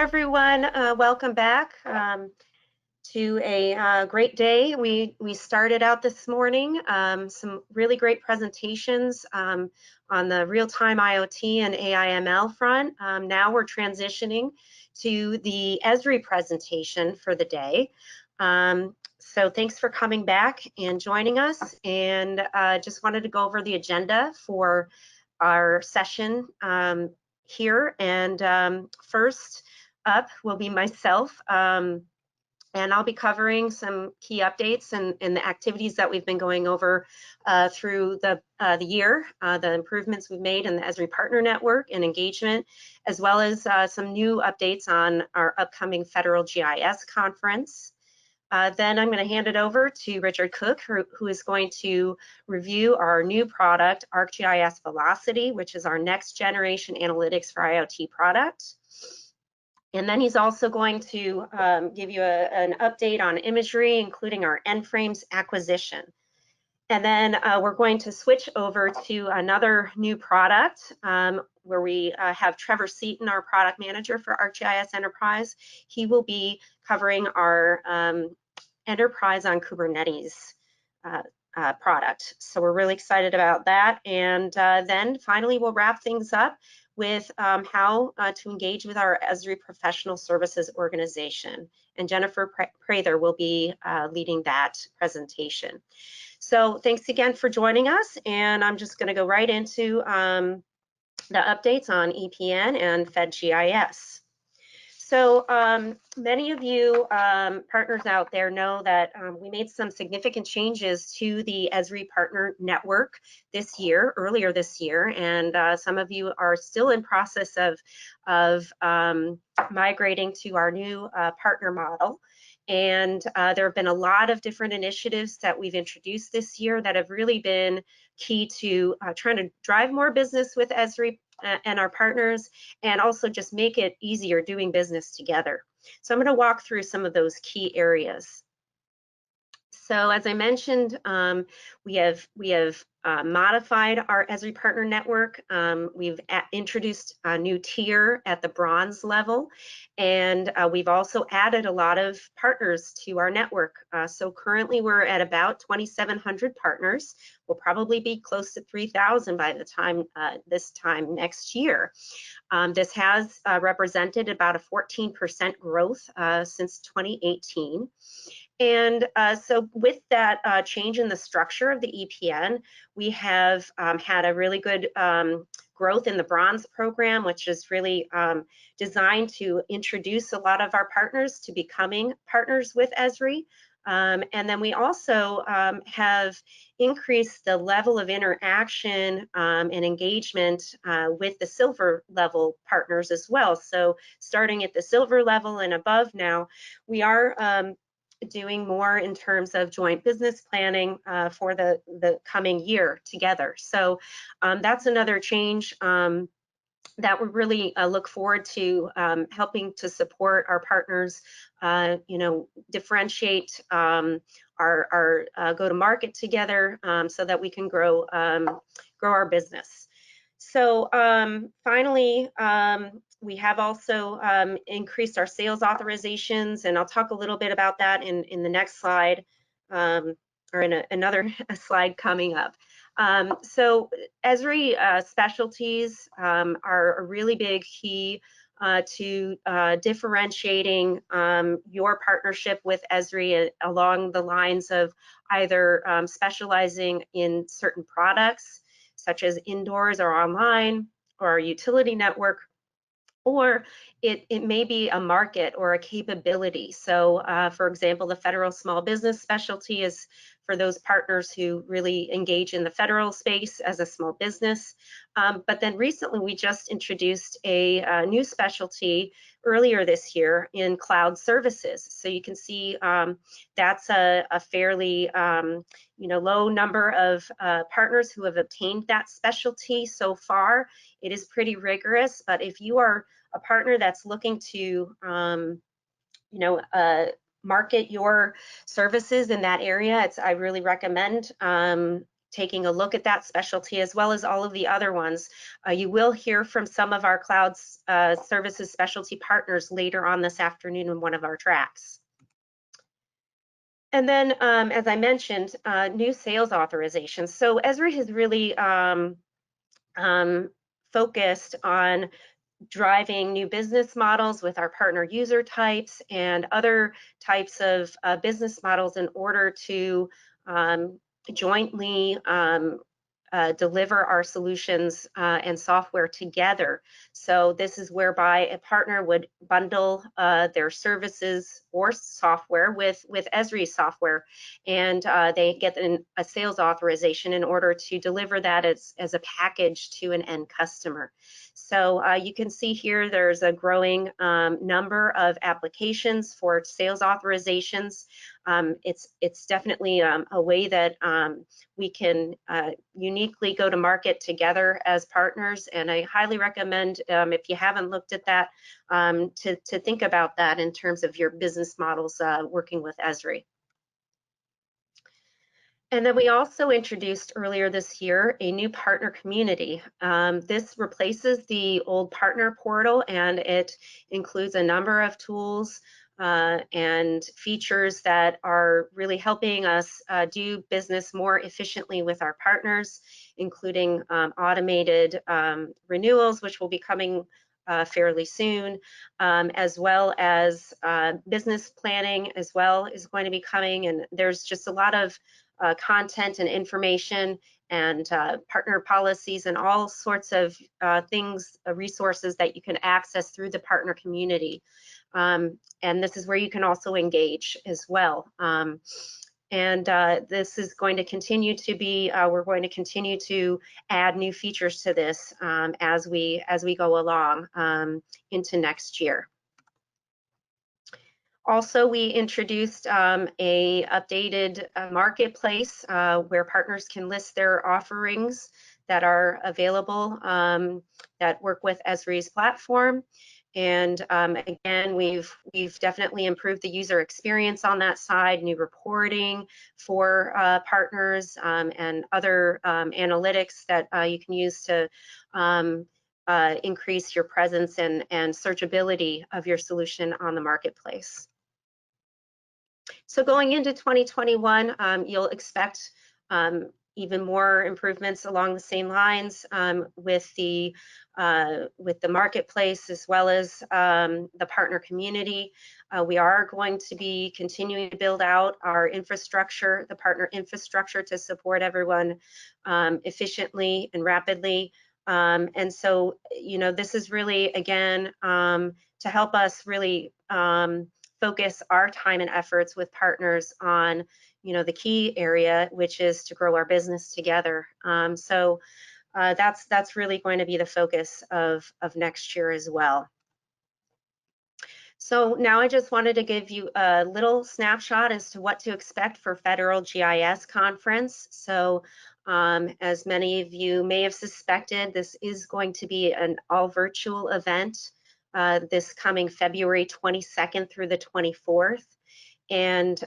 everyone. Welcome back to a great day. We started out this morning some really great presentations on the real-time IoT and AI/ML front. Now we're transitioning to the Esri presentation for the day. So thanks for coming back and joining us. And just wanted to go over the agenda for our session here. And first up will be myself, and I'll be covering some key updates and the activities that we've been going over through the year, the improvements we've made in the Esri Partner Network and engagement, as well as some new updates on our upcoming Federal GIS Conference. Then I'm going to hand it over to Richard Cook, who is going to review our new product, Arcgis Velocity, which is our next generation analytics for IoT product. And then he's also going to give you an update on Imagery, including our N-Frames acquisition. And then we're going to switch over to another new product where we have Trevor Seaton, our product manager for ArcGIS Enterprise. He will be covering our Enterprise on Kubernetes product. So we're really excited about that. And then finally, we'll wrap things up with how to engage with our Esri Professional Services organization. And Jennifer Prather will be leading that presentation. So thanks again for joining us, and I'm just going to go right into the updates on EPN and FedGIS. So many of you partners out there know that we made some significant changes to the Esri Partner Network earlier this year, and some of you are still in process of migrating to our new partner model. And there have been a lot of different initiatives that we've introduced this year that have really been key to trying to drive more business with Esri and our partners, and also just make it easier doing business together. So I'm going to walk through some of those key areas. So as I mentioned, we have modified our Esri Partner Network. We've introduced a new tier at the bronze level, and we've also added a lot of partners to our network. So currently we're at about 2,700 partners. We'll probably be close to 3,000 by the time this time next year. This has represented about a 14% growth since 2018. And so with that change in the structure of the EPN, we have had a really good growth in the bronze program, which is really designed to introduce a lot of our partners to becoming partners with Esri. And then we also have increased the level of interaction and engagement with the silver level partners as well. So starting at the silver level and above now, we are doing more in terms of joint business planning for the coming year together. So that's another change that we really look forward to helping to support our partners, differentiate our go-to-market together so that we can grow our business. So finally, we have also increased our sales authorizations, and I'll talk a little bit about that in the next slide, or in another slide coming up. So Esri specialties are a really big key to differentiating your partnership with Esri along the lines of either specializing in certain products, such as indoors or online, or a utility network, or it may be a market or a capability. So for example, the federal small business specialty is for those partners who really engage in the federal space as a small business. But then recently we just introduced a new specialty earlier this year in cloud services. So you can see that's a fairly low number of partners who have obtained that specialty so far. It is pretty rigorous, but if you are a partner that's looking to market your services in that area, I really recommend taking a look at that specialty as well as all of the other ones. You will hear from some of our cloud services specialty partners later on this afternoon in one of our tracks. And then, as I mentioned, new sales authorizations. So Esri has really focused on driving new business models with our partner user types and other types of business models in order to jointly deliver our solutions and software together. So this is whereby a partner would bundle their services or software with Esri software, and they get a sales authorization in order to deliver that as a package to an end customer. So you can see here there's a growing number of applications for sales authorizations. It's definitely a way that we can uniquely go to market together as partners, and I highly recommend, if you haven't looked at that, to think about that in terms of your business models working with Esri. And then we also introduced earlier this year a new partner community. This replaces the old partner portal, and it includes a number of tools and features that are really helping us do business more efficiently with our partners, including automated renewals, which will be coming fairly soon, as well as business planning as well is going to be coming. And there's just a lot of content and information and partner policies and all sorts of things, resources that you can access through the partner community. And this is where you can also engage as well. This is going to continue to be, we're going to continue to add new features to this as we go along into next year. Also, we introduced a updated marketplace where partners can list their offerings that are available that work with Esri's platform. And again, we've definitely improved the user experience on that side, new reporting for partners and other analytics that you can use to increase your presence and searchability of your solution on the marketplace. So going into 2021, you'll expect even more improvements along the same lines with the marketplace as well as the partner community. We are going to be continuing to build out our infrastructure, the partner infrastructure, to support everyone efficiently and rapidly. And so, you know, this is really, again, to help us really focus our time and efforts with partners on, you know, the key area, which is to grow our business together. So that's really going to be the focus of next year as well. So now I just wanted to give you a little snapshot as to what to expect for Federal GIS Conference. So as many of you may have suspected, this is going to be an all virtual event this coming February 22nd through the 24th. And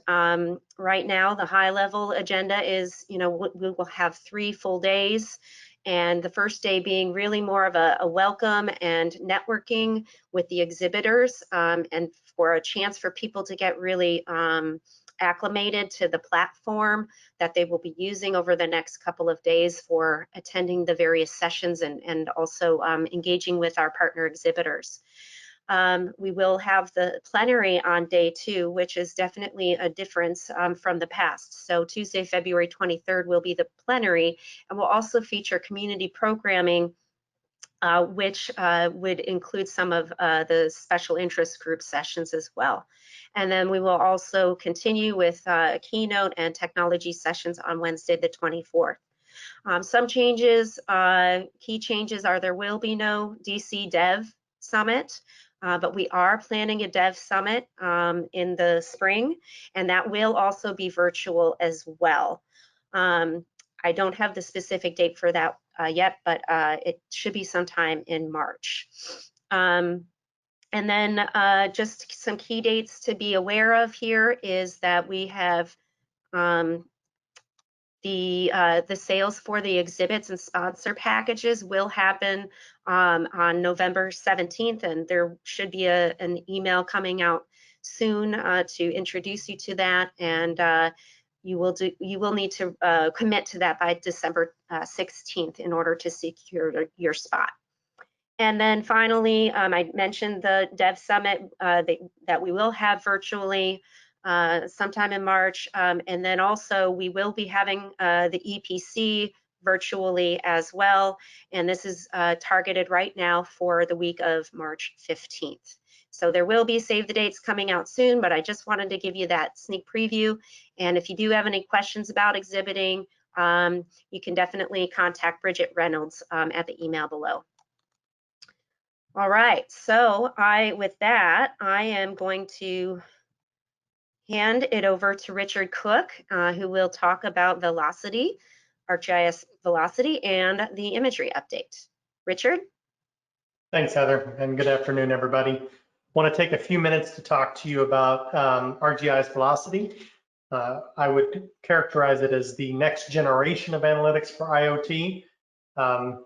right now, the high level agenda is, you know, we will have 3 full days. And the first day being really more of a welcome and networking with the exhibitors and for a chance for people to get really acclimated to the platform that they will be using over the next couple of days for attending the various sessions and also engaging with our partner exhibitors. We will have the plenary on day 2, which is definitely a difference from the past. So Tuesday, February 23rd will be the plenary, and we'll also feature community programming, which would include some of the special interest group sessions as well. And then we will also continue with keynote and technology sessions on Wednesday, the 24th. Some changes, key changes are there will be no DC Dev Summit. But we are planning a Dev Summit in the spring, and that will also be virtual as well. I don't have the specific date for that yet, but it should be sometime in March. And then just some key dates to be aware of here is that we have The sales for the exhibits and sponsor packages will happen on November 17th, and there should be an email coming out soon to introduce you to that, and you will need to commit to that by December 16th in order to secure your spot. And then finally, I mentioned the Dev Summit that we will have virtually sometime in March. And then also we will be having the EPC virtually as well. And this is targeted right now for the week of March 15th. So there will be save the dates coming out soon, but I just wanted to give you that sneak preview. And if you do have any questions about exhibiting, you can definitely contact Bridget Reynolds at the email below. All right, so with that, I am going to hand it over to Richard Cook, who will talk about Velocity, ArcGIS Velocity, and the imagery update. Richard? Thanks, Heather, and good afternoon, everybody. I want to take a few minutes to talk to you about ArcGIS Velocity. I would characterize it as the next generation of analytics for IoT.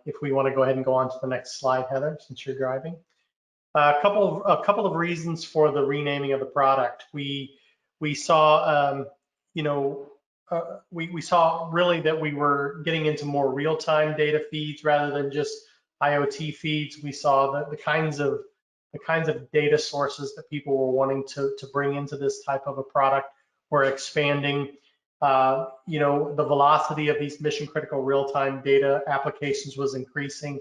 If we want to go ahead and go on to the next slide, Heather, since you're driving. A couple of reasons for the renaming of the product. We saw, we saw really that we were getting into more real-time data feeds rather than just IoT feeds. We saw the kinds of data sources that people were wanting to bring into this type of a product were expanding. The velocity of these mission-critical real-time data applications was increasing.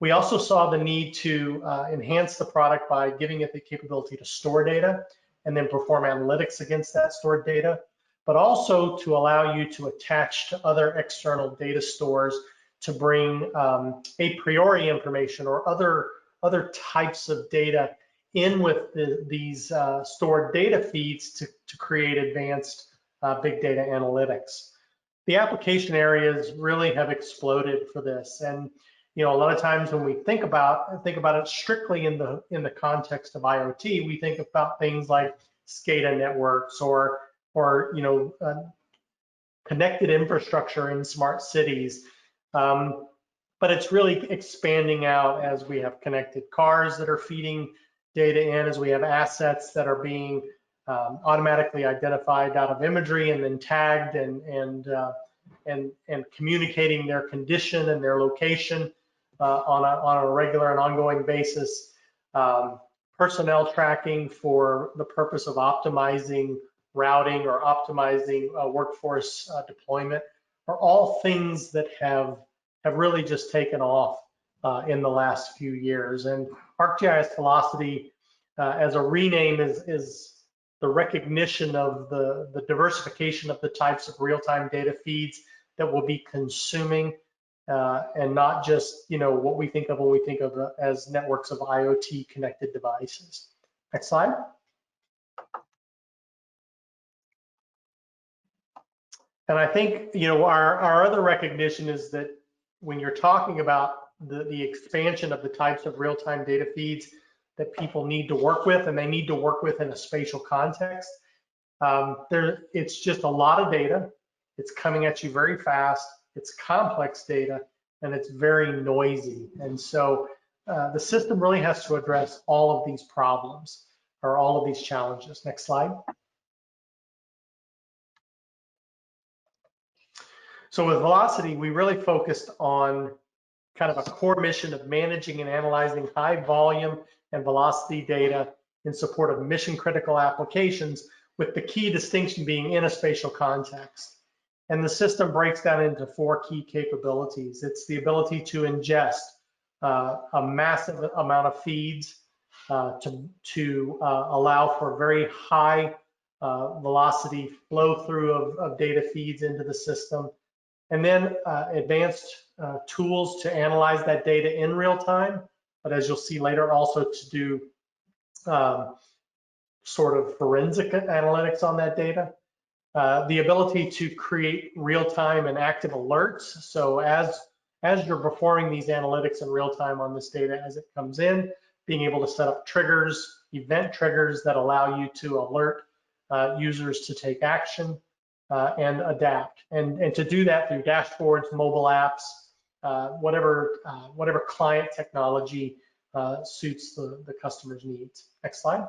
We also saw the need to enhance the product by giving it the capability to store data and then perform analytics against that stored data, but also to allow you to attach to other external data stores to bring a priori information or other types of data in with these stored data feeds to create advanced big data analytics. The application areas really have exploded for this, and a lot of times when we think about it strictly in the context of IoT, we think about things like SCADA networks or connected infrastructure in smart cities. But it's really expanding out as we have connected cars that are feeding data in, as we have assets that are being automatically identified out of imagery and then tagged and communicating their condition and their location on a regular and ongoing basis. Personnel tracking for the purpose of optimizing routing or optimizing workforce deployment are all things that have really just taken off in the last few years. And ArcGIS Velocity as a rename is the recognition of the diversification of the types of real-time data feeds that we'll be consuming, and not just what we think of when we think of as networks of IoT connected devices. Next slide. And I think our other recognition is that when you're talking about the expansion of the types of real-time data feeds that people need to work with, and they need to work with in a spatial context, it's just a lot of data. It's coming at you very fast. It's complex data, and it's very noisy. And so the system really has to address all of these problems or all of these challenges. Next slide. So with Velocity, we really focused on kind of a core mission of managing and analyzing high volume and velocity data in support of mission critical applications, with the key distinction being in a spatial context. And the system breaks down into 4 key capabilities. It's the ability to ingest a massive amount of feeds to allow for very high velocity flow through of data feeds into the system. And then advanced tools to analyze that data in real time, but as you'll see later, also to do sort of forensic analytics on that data. The ability to create real-time and active alerts. So as you're performing these analytics in real time on this data as it comes in, being able to set up triggers, event triggers that allow you to alert users to take action. and adapt. And to do that through dashboards, mobile apps, whatever client technology suits the customer's needs. Next slide.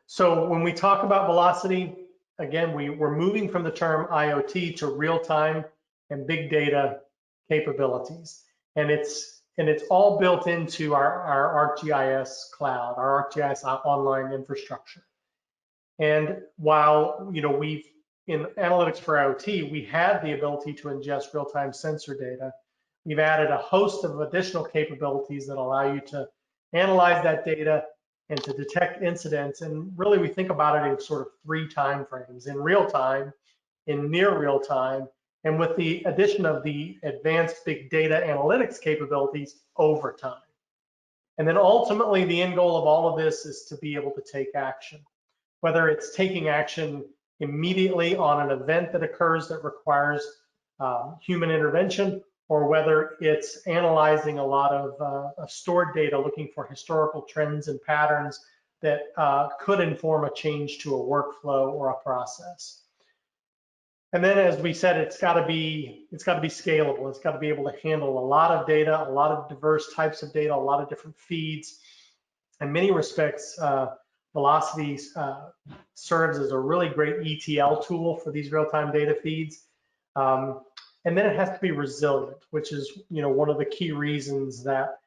So when we talk about velocity, again, we're moving from the term IoT to real-time and big data capabilities. And it's all built into our ArcGIS cloud, our ArcGIS online infrastructure. And while we've in analytics for IoT, we had the ability to ingest real-time sensor data. We've added a host of additional capabilities that allow you to analyze that data and to detect incidents. And really, we think about it in sort of 3 time frames: in real time, in near real time, and with the addition of the advanced big data analytics capabilities over time. And then ultimately, the end goal of all of this is to be able to take action, whether it's taking action immediately on an event that occurs that requires human intervention, or whether it's analyzing a lot of stored data, looking for historical trends and patterns that could inform a change to a workflow or a process. And then, as we said, it's got to be scalable. It's got to be able to handle a lot of data, a lot of diverse types of data, a lot of different feeds. In many respects, Velocity serves as a really great ETL tool for these real-time data feeds. And then it has to be resilient, which is one of the key reasons that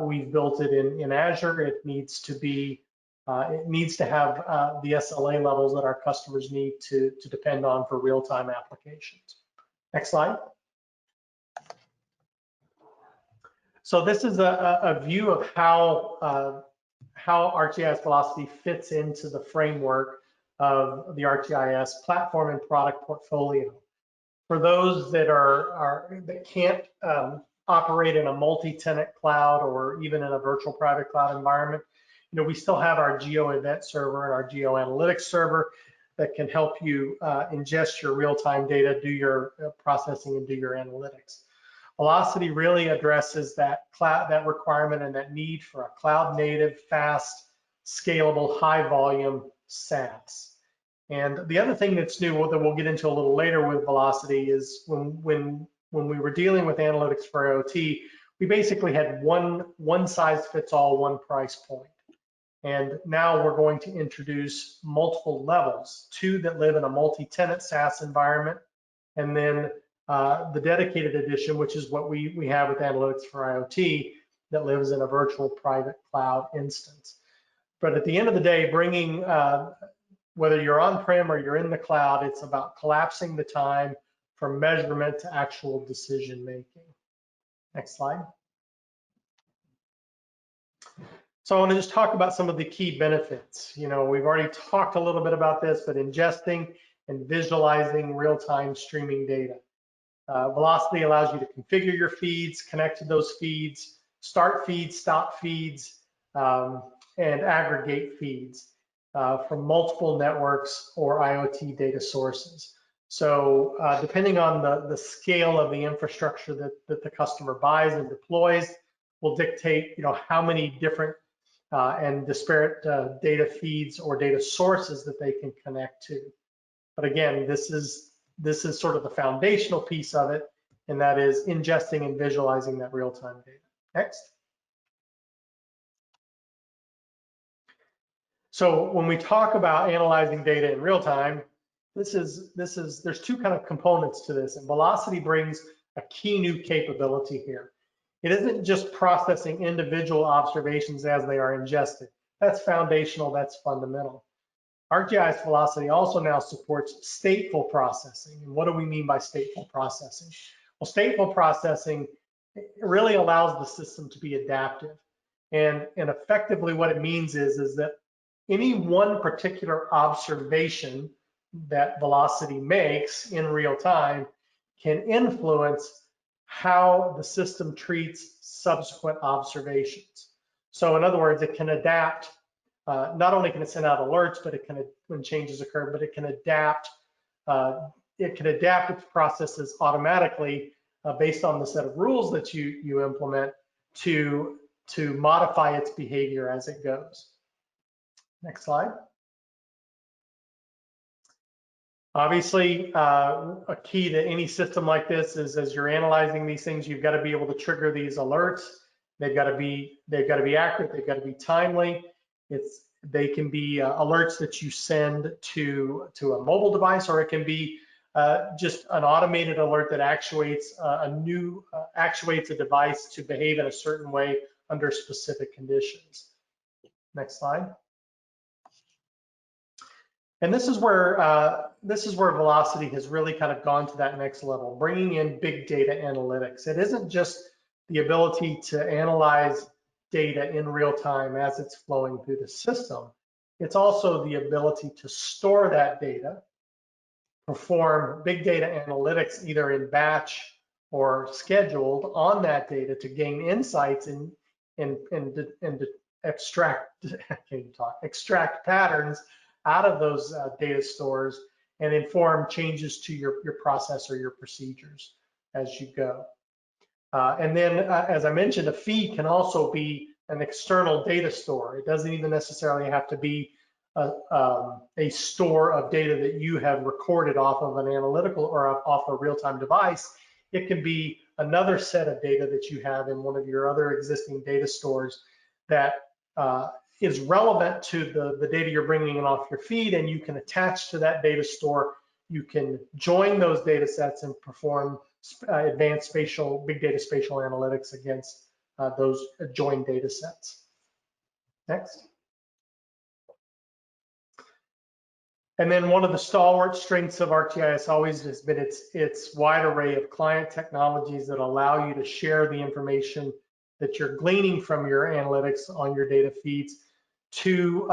we've built it in Azure. It needs to have the SLA levels that our customers need to depend on for real-time applications. Next slide. So this is a view of how ArcGIS Velocity fits into the framework of the ArcGIS platform and product portfolio. For those that can't operate in a multi-tenant cloud or even in a virtual private cloud environment, we still have our Geo Event Server and our Geo Analytics Server that can help you ingest your real-time data, do your processing, and do your analytics. Velocity really addresses that requirement and that need for a cloud-native, fast, scalable, high-volume SaaS. And the other thing that's new that we'll get into a little later with Velocity is when we were dealing with analytics for IoT, we basically had one size fits all, one price point. And now we're going to introduce multiple levels, 2 that live in a multi-tenant SaaS environment, and then the dedicated edition, which is what we have with analytics for IoT, that lives in a virtual private cloud instance. But at the end of the day, bringing whether you're on-prem or you're in the cloud, it's about collapsing the time from measurement to actual decision making. Next slide. So I want to just talk about some of the key benefits. We've already talked a little bit about this, but ingesting and visualizing real-time streaming data. Velocity allows you to configure your feeds, connect to those feeds, start feeds, stop feeds, and aggregate feeds from multiple networks or IoT data sources. So depending on the scale of the infrastructure that the customer buys and deploys will dictate how many different and disparate data feeds or data sources that they can connect to. But again, this is sort of the foundational piece of it, and that is ingesting and visualizing that real-time data. Next. So when we talk about analyzing data in real time, there's 2 kind of components to this, and Velocity brings a key new capability here. It isn't just processing individual observations as they are ingested. That's foundational, that's fundamental. ArcGIS Velocity also now supports stateful processing. And what do we mean by stateful processing? Well, stateful processing really allows the system to be adaptive. And effectively what it means is that any one particular observation that Velocity makes in real time can influence how the system treats subsequent observations. So in other words, it can adapt. Not only can it send out alerts, but it can, when changes occur, but it can adapt. It can adapt its processes automatically based on the set of rules that you implement to modify its behavior as it goes. Next slide. Obviously, a key to any system like this is as you're analyzing these things, you've got to be able to trigger these alerts. They've got to be accurate. They've got to be timely. They can be alerts that you send to a mobile device, or it can be just an automated alert that actuates actuates a device to behave in a certain way under specific conditions. Next slide. And this is where Velocity has really kind of gone to that next level, bringing in big data analytics. It isn't just the ability to analyze data in real time as it's flowing through the system. It's also the ability to store that data, perform big data analytics either in batch or scheduled on that data to gain insights and extract patterns out of those data stores and inform changes to your process or your procedures as you go. And then, as I mentioned, a feed can also be an external data store. It doesn't even necessarily have to be a store of data that you have recorded off of an analytical or off a real-time device. It can be another set of data that you have in one of your other existing data stores that is relevant to the data you're bringing in off your feed, and you can attach to that data store. You can join those data sets and perform advanced big data spatial analytics against those joined data sets. Next. And then one of the stalwart strengths of ArcGIS always has been its wide array of client technologies that allow you to share the information that you're gleaning from your analytics on your data feeds to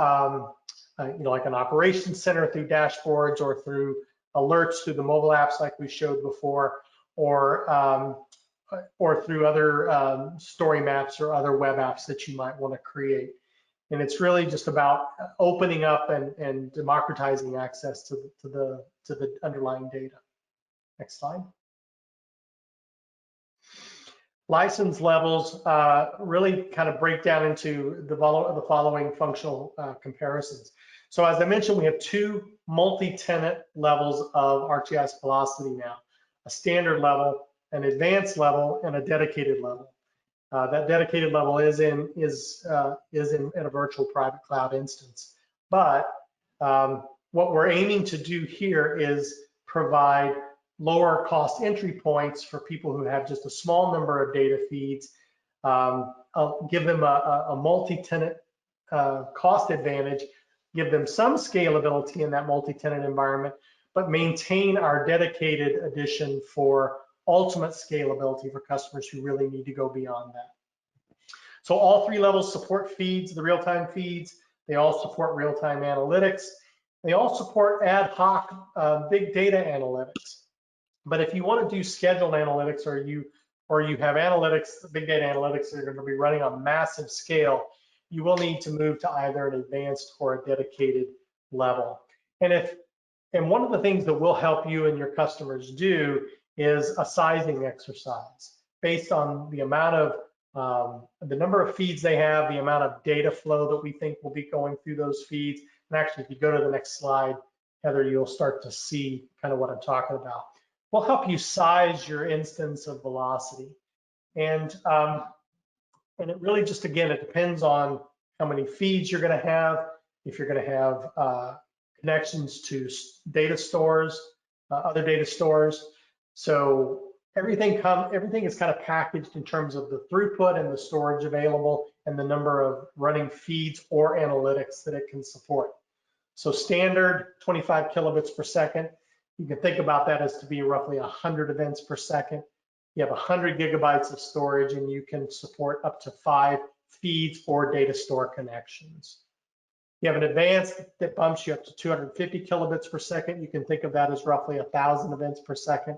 like an operations center through dashboards or through alerts through the mobile apps like we showed before, or through other story maps or other web apps that you might want to create. And it's really just about opening up and democratizing access to the underlying data. Next slide. License levels really kind of break down into the following functional comparisons. So as I mentioned, we have two multi-tenant levels of ArcGIS Velocity now: a standard level, an advanced level, and a dedicated level. That dedicated level is in a virtual private cloud instance. But what we're aiming to do here is provide lower cost entry points for people who have just a small number of data feeds, give them a multi-tenant cost advantage, give them some scalability in that multi-tenant environment, but maintain our dedicated edition for ultimate scalability for customers who really need to go beyond that. So all three levels support feeds, the real-time feeds. They all support real-time analytics. They all support ad hoc big data analytics. But if you want to do scheduled analytics, or you have analytics, big data analytics that are going to be running on massive scale, you will need to move to either an advanced or a dedicated level. And one of the things that will help you and your customers do is a sizing exercise based on the amount of the number of feeds they have, the amount of data flow that we think will be going through those feeds. And actually, if you go to the next slide, Heather, you'll start to see kind of what I'm talking about. We'll help you size your instance of Velocity. And it really just, again, it depends on how many feeds you're going to have, if you're going to have connections to data stores, other data stores. So everything is kind of packaged in terms of the throughput and the storage available and the number of running feeds or analytics that it can support. So standard 25 kilobits per second. You can think about that as to be roughly 100 events per second. You have 100 gigabytes of storage, and you can support up to 5 feeds or data store connections. You have an advanced that bumps you up to 250 kilobits per second. You can think of that as roughly 1,000 events per second.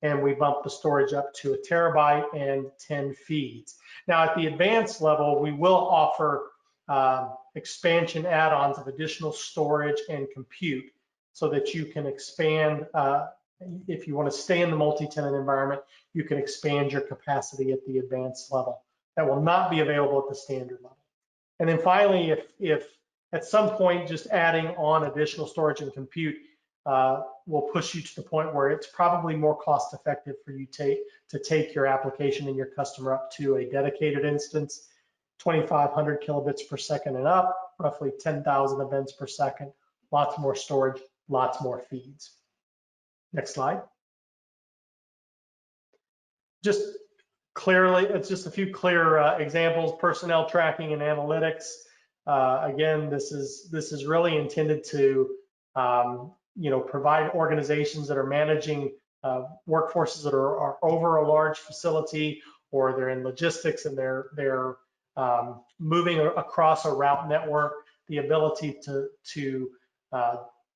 And we bump the storage up to 1 terabyte and 10 feeds. Now at the advanced level, we will offer expansion add-ons of additional storage and compute so that you can expand. If you want to stay in the multi-tenant environment, you can expand your capacity at the advanced level. That will not be available at the standard level. And then finally, if at some point just adding on additional storage and compute will push you to the point where it's probably more cost effective for you to take your application and your customer up to a dedicated instance, 2,500 kilobits per second and up, roughly 10,000 events per second, lots more storage, lots more feeds. Next slide. Just clearly, it's just a few clear examples: personnel tracking and analytics. Again, this is really intended to provide organizations that are managing workforces that are over a large facility, or they're in logistics and they're moving across a route network, the ability to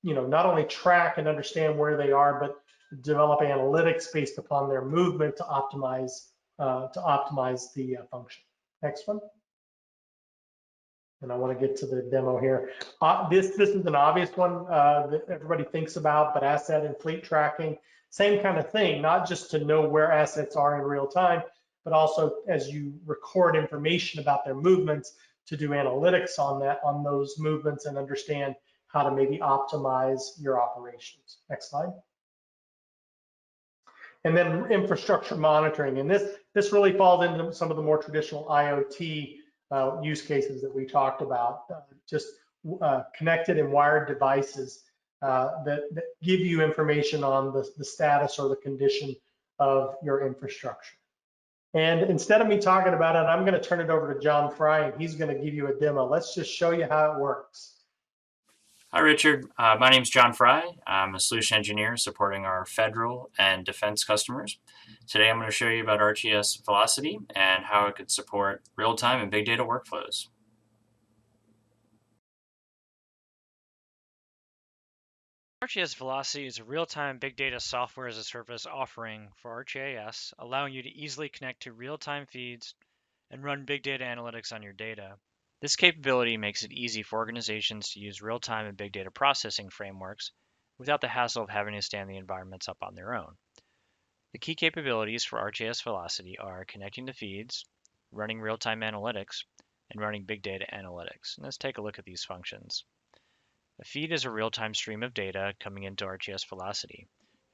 not only track and understand where they are, but develop analytics based upon their movement to optimize the function. Next one. And I want to get to the demo here. This is an obvious one that everybody thinks about, but asset and fleet tracking, same kind of thing, not just to know where assets are in real time, but also as you record information about their movements, to do analytics on those movements and understand how to maybe optimize your operations. Next slide. And then infrastructure monitoring, and this really falls into some of the more traditional IoT use cases that we talked about, just connected and wired devices that give you information on the status or the condition of your infrastructure. And instead of me talking about it, I'm going to turn it over to John Fry, and he's going to give you a demo. Let's just show you how it works. Hi, Richard. My name is John Fry. I'm a solution engineer supporting our federal and defense customers. Today, I'm going to show you about Arcgis Velocity and how it could support real-time and big data workflows. Arcgis Velocity is a real-time big data software as a service offering for ArcGIS, allowing you to easily connect to real-time feeds and run big data analytics on your data. This capability makes it easy for organizations to use real-time and big data processing frameworks without the hassle of having to stand the environments up on their own. The key capabilities for Arcgis Velocity are connecting to feeds, running real-time analytics, and running big data analytics. And let's take a look at these functions. A feed is a real-time stream of data coming into Arcgis Velocity.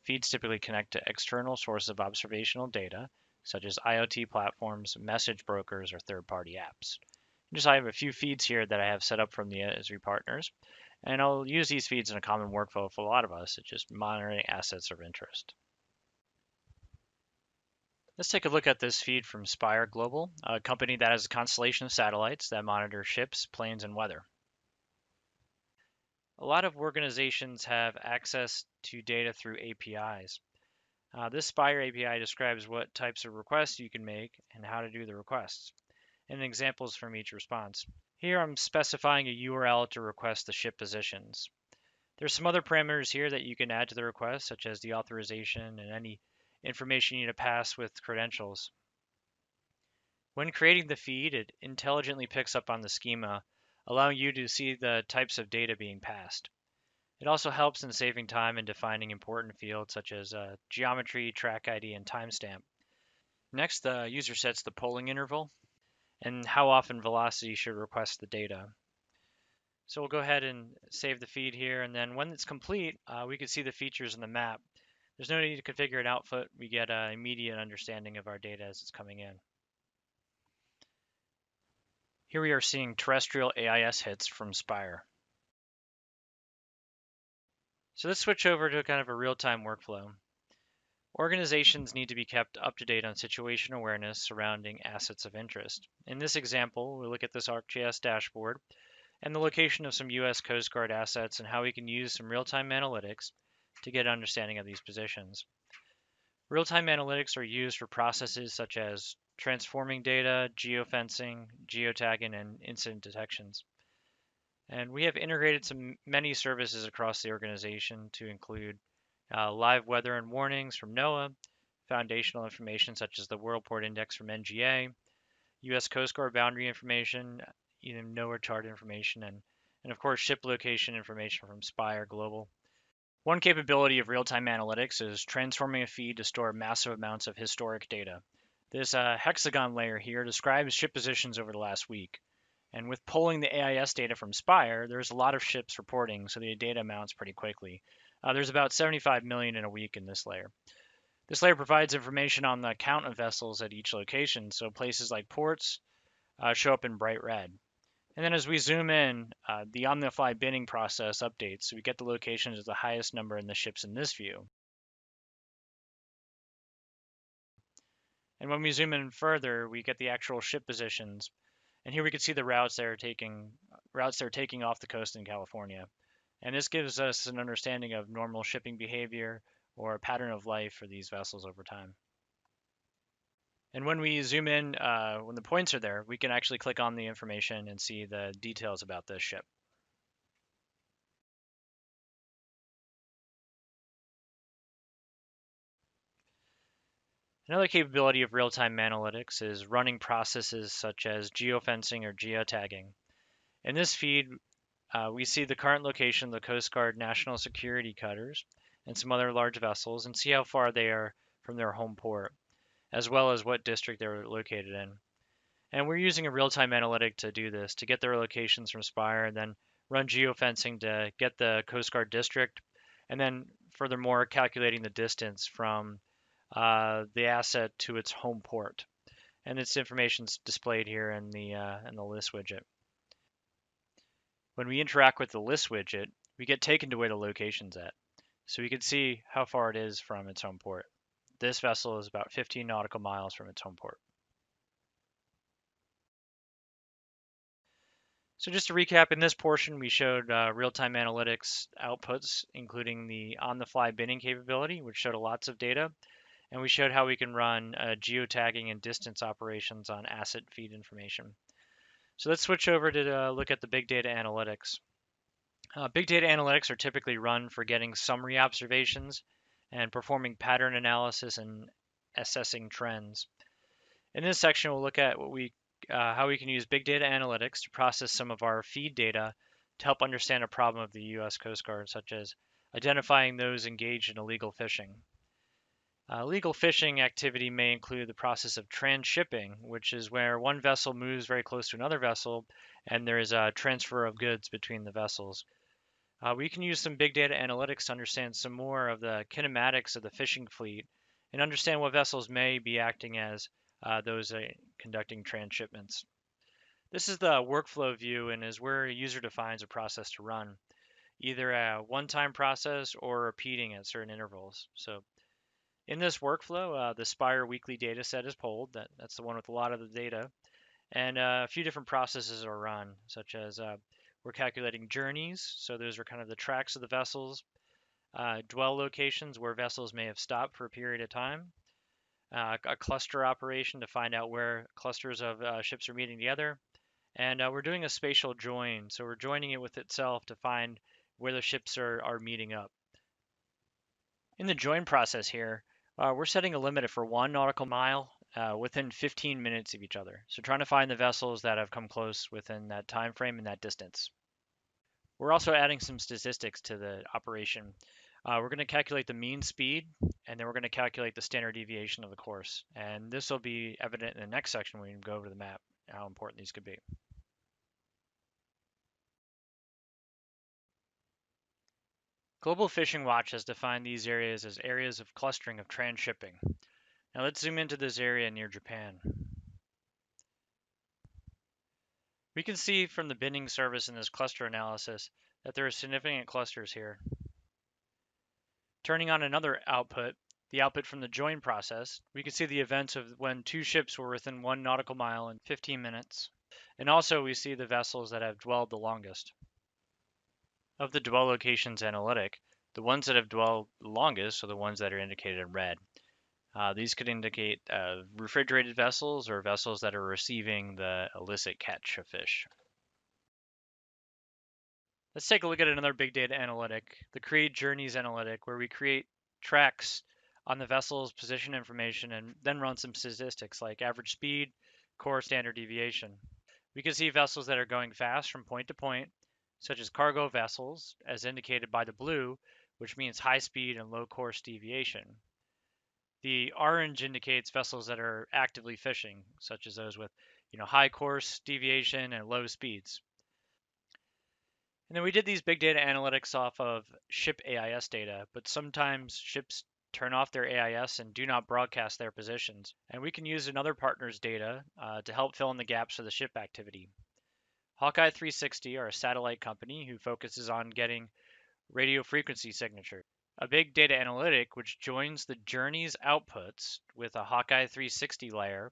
Feeds typically connect to external sources of observational data, such as IoT platforms, message brokers, or third-party apps. I have a few feeds here that I have set up from the Esri partners, and I'll use these feeds in a common workflow for a lot of us, such as monitoring assets of interest. Let's take a look at this feed from Spire Global, a company that has a constellation of satellites that monitor ships, planes, and weather. A lot of organizations have access to data through APIs. This Spire API describes what types of requests you can make and how to do the requests, and examples from each response. Here I'm specifying a URL to request the ship positions. There's some other parameters here that you can add to the request, such as the authorization and any information you need to pass with credentials. When creating the feed, it intelligently picks up on the schema, allowing you to see the types of data being passed. It also helps in saving time and defining important fields such as geometry, track ID, and timestamp. Next, the user sets the polling interval and how often Velocity should request the data. So we'll go ahead and save the feed here, and then when it's complete, we can see the features in the map. There's no need to configure an output. We get an immediate understanding of our data as it's coming in. Here we are seeing terrestrial AIS hits from Spire. So let's switch over to kind of a real-time workflow. Organizations need to be kept up to date on situation awareness surrounding assets of interest. In this example, we'll look at this ArcGIS dashboard and the location of some U.S. Coast Guard assets and how we can use some real-time analytics to get an understanding of these positions. Real-time analytics are used for processes such as transforming data, geofencing, geotagging, and incident detections. And we have integrated many services across the organization to include live weather and warnings from NOAA, foundational information such as the Worldport Index from NGA, U.S. Coast Guard boundary information, even NOAA chart information, and of course ship location information from Spire Global. One capability of real-time analytics is transforming a feed to store massive amounts of historic data. This hexagon layer here describes ship positions over the last week. And with pulling the AIS data from Spire, there's a lot of ships reporting, so the data mounts pretty quickly. There's about 75 million in a week in this layer. This layer provides information on the count of vessels at each location, so places like ports show up in bright red. And then as we zoom in, the on-the-fly binning process updates, so we get the locations of the highest number in the ships in this view. And when we zoom in further, we get the actual ship positions. And here we can see the routes they're taking off the coast in California. And this gives us an understanding of normal shipping behavior or a pattern of life for these vessels over time. And when we zoom in, when the points are there, we can actually click on the information and see the details about this ship. Another capability of real-time analytics is running processes such as geofencing or geotagging. In this feed, we see the current location of the Coast Guard national security cutters and some other large vessels and see how far they are from their home port, as well as what district they're located in. And we're using a real-time analytic to do this, to get their locations from Spire and then run geofencing to get the Coast Guard district, and then furthermore calculating the distance from the asset to its home port. And this information is displayed here in the list widget. When we interact with the list widget, we get taken to where the location's at. So we can see how far it is from its home port. This vessel is about 15 nautical miles from its home port. So just to recap, in this portion, we showed real-time analytics outputs, including the on-the-fly binning capability, which showed lots of data. And we showed how we can run geotagging and distance operations on asset feed information. So let's switch over to look at the big data analytics. Big data analytics are typically run for getting summary observations and performing pattern analysis and assessing trends. In this section, we'll look at how we can use big data analytics to process some of our feed data to help understand a problem of the U.S. Coast Guard, such as identifying those engaged in illegal fishing. Illegal fishing activity may include the process of transshipping, which is where one vessel moves very close to another vessel and there is a transfer of goods between the vessels. We can use some big data analytics to understand some more of the kinematics of the fishing fleet and understand what vessels may be acting as those conducting transshipments. This is the workflow view and is where a user defines a process to run, either a one-time process or repeating at certain intervals. So in this workflow, the Spire weekly data set is pulled. That's the one with a lot of the data. And a few different processes are run, such as we're calculating journeys. So those are kind of the tracks of the vessels. Dwell locations where vessels may have stopped for a period of time. A cluster operation to find out where clusters of ships are meeting together. And we're doing a spatial join. So we're joining it with itself to find where the ships are meeting up. In the join process here, we're setting a limit for 1 nautical mile within 15 minutes of each other. So trying to find the vessels that have come close within that time frame and that distance. We're also adding some statistics to the operation. We're going to calculate the mean speed, and then we're going to calculate the standard deviation of the course. And this will be evident in the next section when we go over the map, how important these could be. Global Fishing Watch has defined these areas as areas of clustering of transshipping. Now let's zoom into this area near Japan. We can see from the binning service in this cluster analysis that there are significant clusters here. Turning on another output, the output from the join process, we can see the events of when 2 ships were within 1 nautical mile in 15 minutes. And also we see the vessels that have dwelled the longest. Of the dwell locations analytic, the ones that have dwelled the longest are the ones that are indicated in red. These could indicate refrigerated vessels or vessels that are receiving the illicit catch of fish. Let's take a look at another big data analytic, the Create Journeys analytic, where we create tracks on the vessel's position information and then run some statistics like average speed, core standard deviation. We can see vessels that are going fast from point to point, such as cargo vessels, as indicated by the blue, which means high speed and low course deviation. The orange indicates vessels that are actively fishing, such as those with high course deviation and low speeds. And then we did these big data analytics off of ship AIS data, but sometimes ships turn off their AIS and do not broadcast their positions. And we can use another partner's data to help fill in the gaps of the ship activity. Hawkeye 360 are a satellite company who focuses on getting radio frequency signature. A big data analytic which joins the journey's outputs with a Hawkeye 360 layer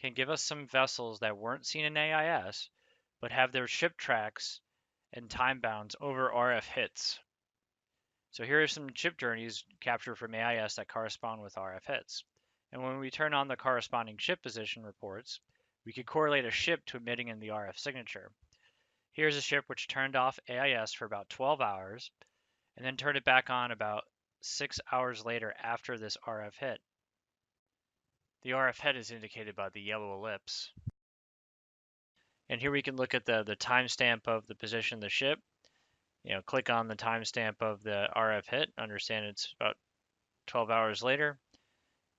can give us some vessels that weren't seen in AIS, but have their ship tracks and time bounds over RF hits. So here are some ship journeys captured from AIS that correspond with RF hits. And when we turn on the corresponding ship position reports, we could correlate a ship to emitting in the RF signature. Here's a ship which turned off AIS for about 12 hours and then turned it back on about 6 hours later after this RF hit. The RF hit is indicated by the yellow ellipse. And here we can look at the timestamp of the position of the ship. Click on the timestamp of the RF hit, understand it's about 12 hours later,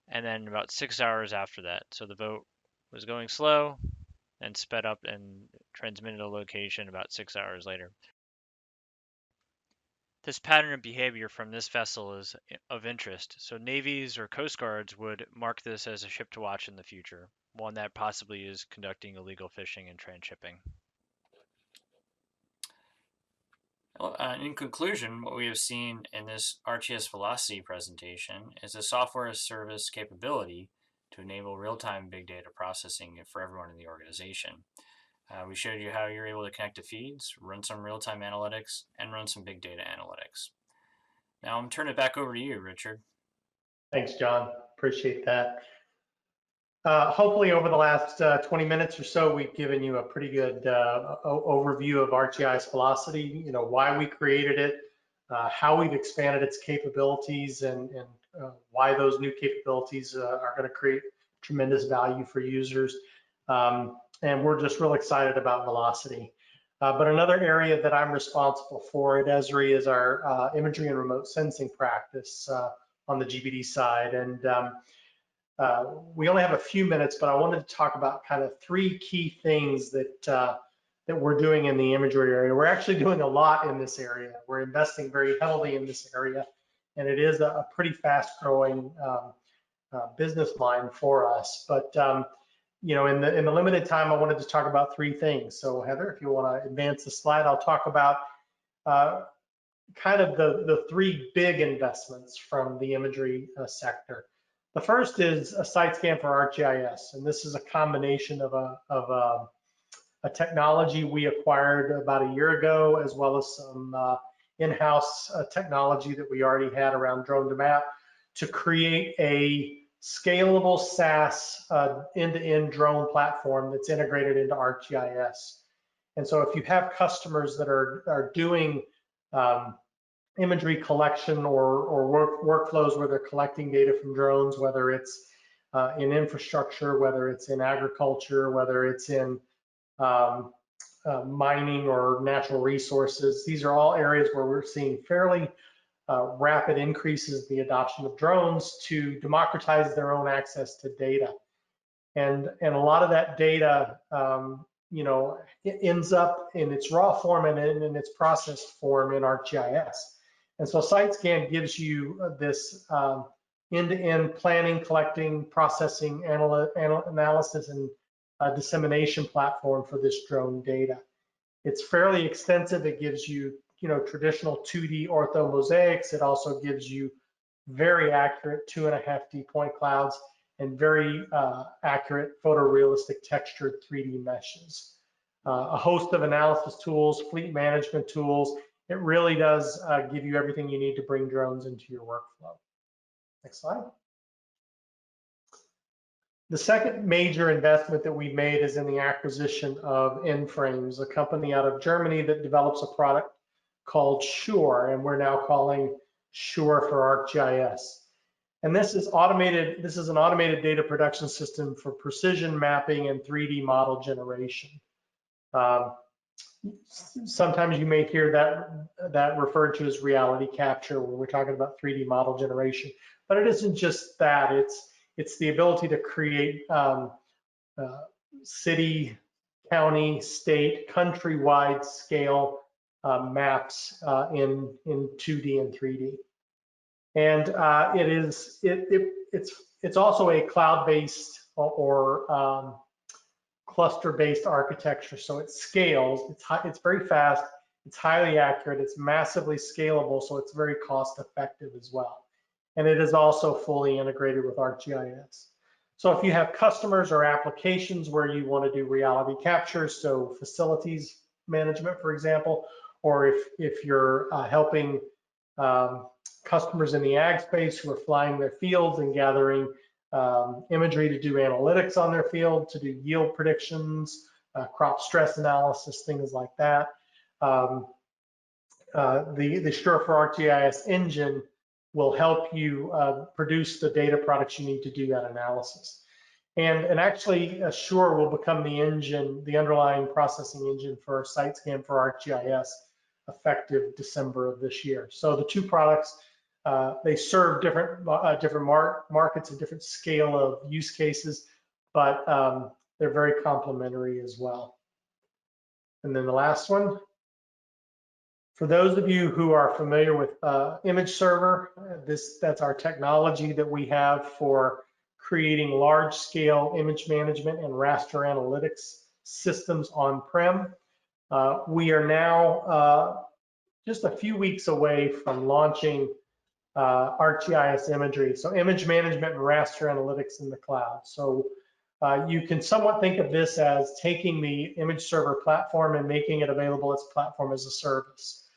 and then about 6 hours after that. So the boat was going slow and sped up and transmitted a location about 6 hours later. This pattern of behavior from this vessel is of interest, so navies or coast guards would mark this as a ship to watch in the future, one that possibly is conducting illegal fishing and transshipping. Well, in conclusion, what we have seen in this Arcgis Velocity presentation is a software as service capability to enable real-time big data processing for everyone in the organization. We showed you how you're able to connect to feeds, run some real-time analytics, and run some big data analytics. Now I'm going to turn it back over to you, Richard. Thanks, John. Appreciate that. Hopefully over the last 20 minutes or so, we've given you a pretty good overview of ArcGIS Velocity, why we created it, how we've expanded its capabilities, and why those new capabilities are going to create tremendous value for users. And we're just real excited about Velocity. But another area that I'm responsible for at Esri is our imagery and remote sensing practice on the GBD side. And we only have a few minutes, but I wanted to talk about kind of three key things that we're doing in the imagery area. We're actually doing a lot in this area. We're investing very heavily in this area, and it is a pretty fast-growing business line for us. But in the limited time, I wanted to talk about three things. So Heather, if you want to advance the slide, I'll talk about kind of the three big investments from the imagery sector. The first is a SiteScan for ArcGIS, and this is a combination of a technology we acquired about a year ago, as well as some in-house technology that we already had around drone to map to create a scalable SaaS end-to-end drone platform that's integrated into ArcGIS. And so if you have customers that are doing imagery collection or workflows where they're collecting data from drones, whether it's in infrastructure, whether it's in agriculture, whether it's in mining or natural resources, these are all areas where we're seeing fairly rapid increases in the adoption of drones to democratize their own access to data. And a lot of that data, it ends up in its raw form and in its processed form in ArcGIS. And so SiteScan gives you this end-to-end planning, collecting, processing, analysis, and dissemination platform for this drone data. It's fairly extensive. It gives you, traditional 2D ortho mosaics. It also gives you very accurate 2.5D point clouds and very accurate photorealistic textured 3D meshes. A host of analysis tools, fleet management tools. It really does give you everything you need to bring drones into your workflow. Next slide. The second major investment that we made is in the acquisition of N-Frames, a company out of Germany that develops a product called Sure, and we're now calling Sure for ArcGIS. And this is automated. This is an automated data production system for precision mapping and 3D model generation. Sometimes you may hear that referred to as reality capture when we're talking about 3D model generation, but it isn't just that. It's the ability to create city, county, state, countrywide scale maps in 2D and 3D. And it's also a cloud-based or cluster-based architecture, so it scales. It's very fast. It's highly accurate. It's massively scalable, so it's very cost-effective as well. And it is also fully integrated with ArcGIS. So if you have customers or applications where you want to do reality capture, so facilities management, for example, or if you're helping customers in the ag space who are flying their fields and gathering imagery to do analytics on their field, to do yield predictions, crop stress analysis, things like that. The Sure for ArcGIS engine will help you produce the data products you need to do that analysis. And actually, Sure will become the engine, the underlying processing engine for SiteScan for ArcGIS, effective December of this year. So the two products, they serve different markets and different scale of use cases, but they're very complementary as well. And then the last one, for those of you who are familiar with Image Server, that's our technology that we have for creating large-scale image management and raster analytics systems on-prem. We are now just a few weeks away from launching ArcGIS Imagery, so image management and raster analytics in the cloud. So you can somewhat think of this as taking the Image Server platform and making it available as a platform as a service.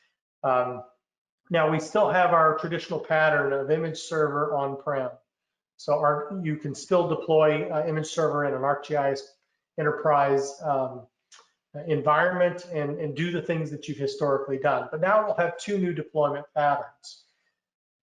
Now we still have our traditional pattern of Image Server on-prem. So you can still deploy Image Server in an ArcGIS enterprise environment and do the things that you've historically done. But now we'll have two new deployment patterns.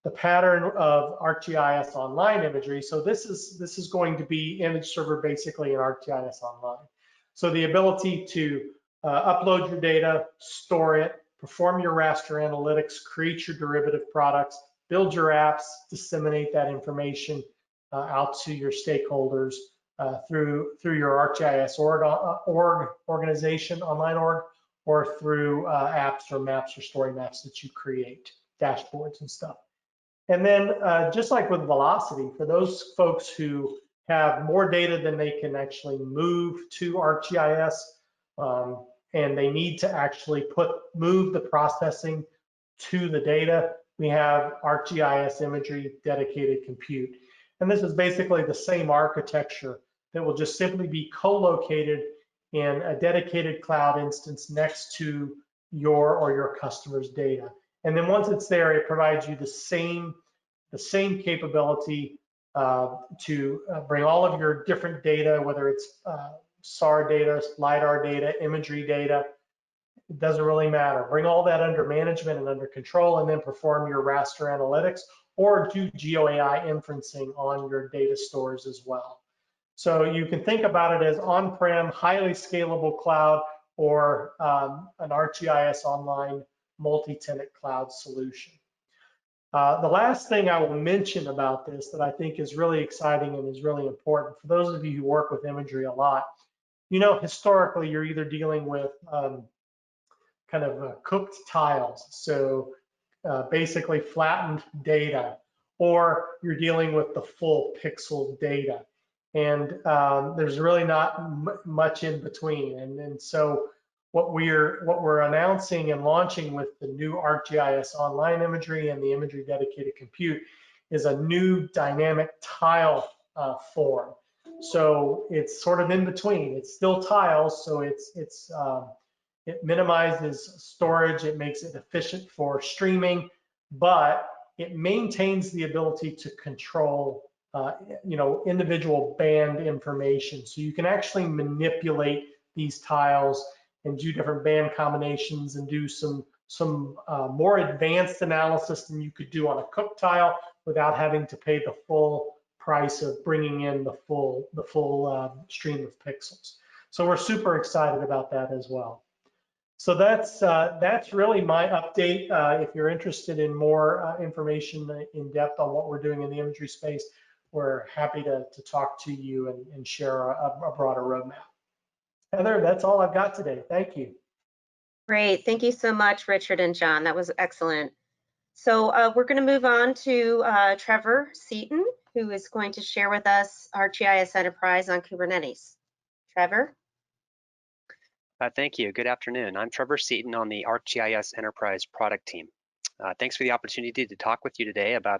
The pattern of ArcGIS Online imagery. So this is going to be Image Server basically in ArcGIS Online. So the ability to upload your data, store it, perform your raster analytics, create your derivative products, build your apps, disseminate that information out to your stakeholders through your ArcGIS organization, online org, or through apps or maps or story maps that you create, dashboards and stuff. And then just like with Velocity, for those folks who have more data than they can actually move to ArcGIS, and they need to actually move the processing to the data, we have ArcGIS Imagery Dedicated Compute. And this is basically the same architecture that will just simply be co-located in a dedicated cloud instance next to your or your customer's data. And then once it's there, it provides you the same capability to bring all of your different data, whether it's SAR data, LiDAR data, imagery data, it doesn't really matter. Bring all that under management and under control, and then perform your raster analytics or do GeoAI inferencing on your data stores as well. So you can think about it as on-prem, highly scalable cloud, or an ArcGIS Online multi-tenant cloud solution. The last thing I will mention about this that I think is really exciting and is really important for those of you who work with imagery a lot, you know, historically you're either dealing with kind of cooked tiles, so basically flattened data, or you're dealing with the full pixel data. And there's really not much in between. And so what we're announcing and launching with the new ArcGIS Online imagery and the Imagery Dedicated Compute is a new dynamic tile form. So it's sort of in between. It's still tiles, so it minimizes storage, it makes it efficient for streaming, but it maintains the ability to control you know, individual band information. So you can actually manipulate these tiles and do different band combinations and do some more advanced analysis than you could do on a cooked tile without having to pay the full price of bringing in the full stream of pixels. So we're super excited about that as well. So that's really my update. If you're interested in more information in depth on what we're doing in the imagery space, we're happy to talk to you and share a broader roadmap. Heather, that's all I've got today. Thank you. Great. Thank you so much, Richard and John. That was excellent. So we're going to move on to Trevor Seaton, who is going to share with us ArcGIS Enterprise on Kubernetes. Trevor? Thank you. Good afternoon. I'm Trevor Seaton on the ArcGIS Enterprise product team. Thanks for the opportunity to talk with you today about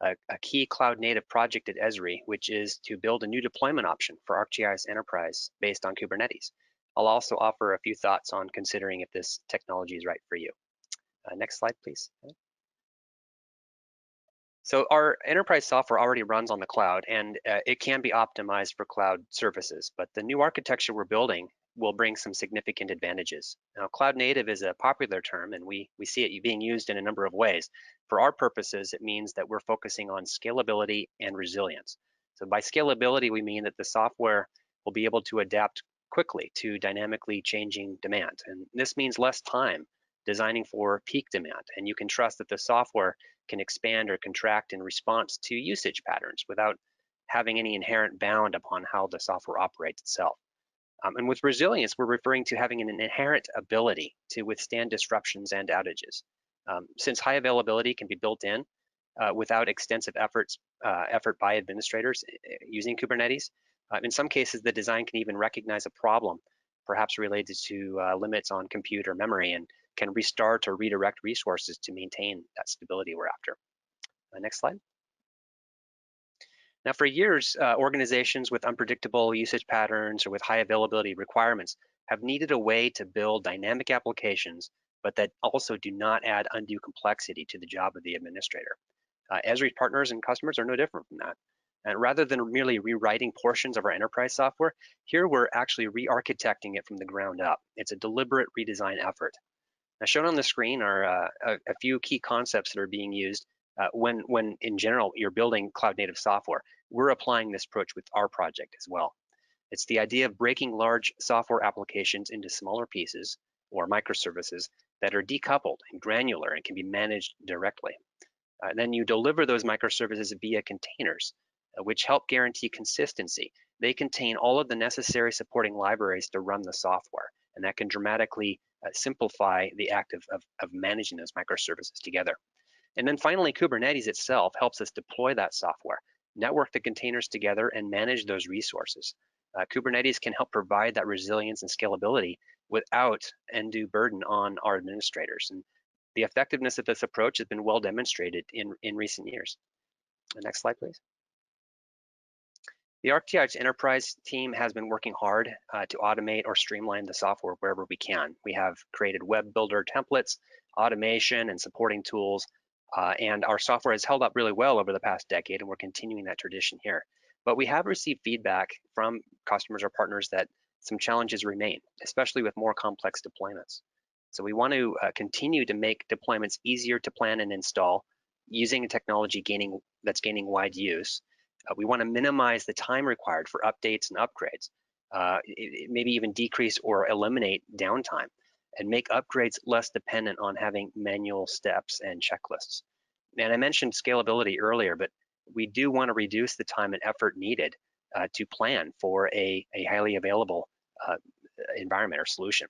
a key cloud native project at Esri, which is to build a new deployment option for ArcGIS Enterprise based on Kubernetes. I'll also offer a few thoughts on considering if this technology is right for you. Next slide, please. So our enterprise software already runs on the cloud, and it can be optimized for cloud services, but the new architecture we're building will bring some significant advantages. Now, cloud native is a popular term, and we see it being used in a number of ways. For our purposes, it means that we're focusing on scalability and resilience. So by scalability, we mean that the software will be able to adapt quickly to dynamically changing demand. And this means less time designing for peak demand, and you can trust that the software can expand or contract in response to usage patterns without having any inherent bound upon how the software operates itself. And with resilience, we're referring to having an inherent ability to withstand disruptions and outages. Since high availability can be built in without extensive effort by administrators using Kubernetes, in some cases, the design can even recognize a problem, perhaps related to limits on compute or memory, and can restart or redirect resources to maintain that stability we're after. Next slide. Now, for years, organizations with unpredictable usage patterns or with high availability requirements have needed a way to build dynamic applications, but that also do not add undue complexity to the job of the administrator. Esri partners and customers are no different from that. And rather than merely rewriting portions of our enterprise software, here we're actually re-architecting it from the ground up. It's a deliberate redesign effort. Now, shown on the screen are a few key concepts that are being used when in general you're building cloud native software. We're applying this approach with our project as well. It's the idea of breaking large software applications into smaller pieces or microservices that are decoupled and granular and can be managed directly. Then you deliver those microservices via containers, which help guarantee consistency. They contain all of the necessary supporting libraries to run the software, and that can dramatically simplify the act of managing those microservices together. And then finally, Kubernetes itself helps us deploy that software, network the containers together, and manage those resources. Kubernetes can help provide that resilience and scalability without undue burden on our administrators. And the effectiveness of this approach has been well demonstrated in recent years. Next slide, please. The ArcGIS Enterprise team has been working hard to automate or streamline the software wherever we can. We have created web builder templates, automation, and supporting tools, and our software has held up really well over the past decade, and we're continuing that tradition here. But we have received feedback from customers or partners that some challenges remain, especially with more complex deployments. So we want to continue to make deployments easier to plan and install using a technology that's gaining wide use. We want to minimize the time required for updates and upgrades, maybe even decrease or eliminate downtime, and make upgrades less dependent on having manual steps and checklists. And I mentioned scalability earlier, but we do want to reduce the time and effort needed to plan for a highly available environment or solution.